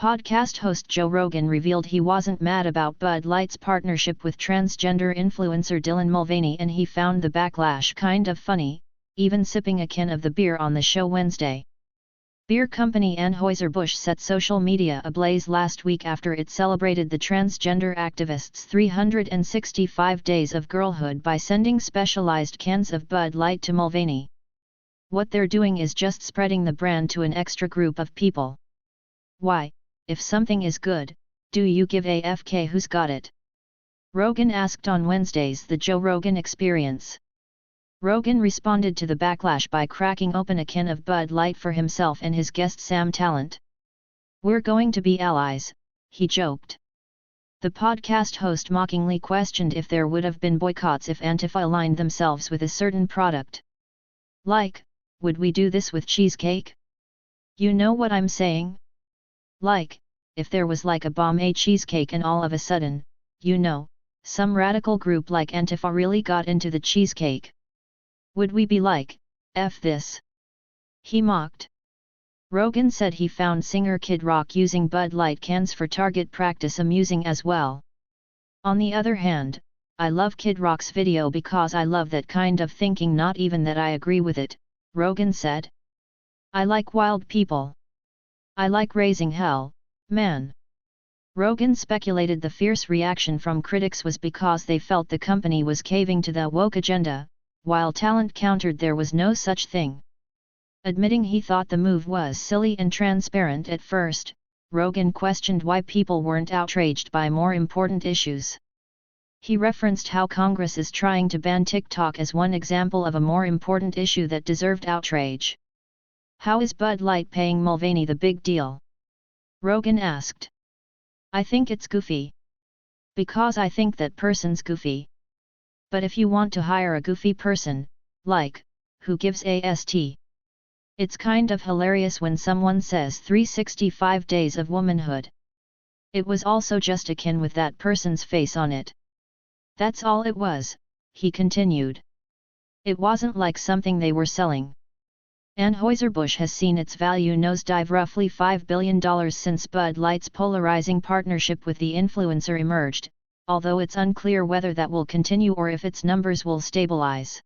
podcast host Joe Rogan revealed he wasn't mad about Bud Light's partnership with transgender influencer Dylan Mulvaney, and he found the backlash kind of funny, even sipping a can of the beer on the show Wednesday. Beer company Anheuser-Busch set social media ablaze last week after it celebrated the transgender activists' 365 days of girlhood by sending specialized cans of Bud Light to Mulvaney. "What they're doing is just spreading the brand to an extra group of people. Why, if something is good, do you give AFK who's got it?" Rogan asked on Wednesday's The Joe Rogan Experience. Rogan responded to the backlash by cracking open a can of Bud Light for himself and his guest Sam Talent. "We're going to be allies," he joked. The podcast host mockingly questioned if there would have been boycotts if Antifa aligned themselves with a certain product. "Like, would we do this with cheesecake? You know what I'm saying? Like, if there was like a bomb cheesecake and all of a sudden, some radical group like Antifa really got into the cheesecake. Would we be like, F this?" He mocked. Rogan said he found singer Kid Rock using Bud Light cans for target practice amusing as well. "On the other hand, I love Kid Rock's video because I love that kind of thinking, not even that I agree with it," Rogan said. "I like wild people. I like raising hell, man." Rogan speculated the fierce reaction from critics was because they felt the company was caving to the woke agenda, while Talent countered there was no such thing. Admitting he thought the move was silly and transparent at first, Rogan questioned why people weren't outraged by more important issues. He referenced how Congress is trying to ban TikTok as one example of a more important issue that deserved outrage. "How is Bud Light paying Mulvaney the big deal?" Rogan asked. "I think it's goofy. Because I think that person's goofy. But if you want to hire a goofy person, like, who gives AST? It's kind of hilarious when someone says 365 days of womanhood. It was also just a can with that person's face on it. That's all it was," he continued. "It wasn't like something they were selling." Anheuser-Busch has seen its value nosedive roughly $5 billion since Bud Light's polarizing partnership with the influencer emerged, although it's unclear whether that will continue or if its numbers will stabilize.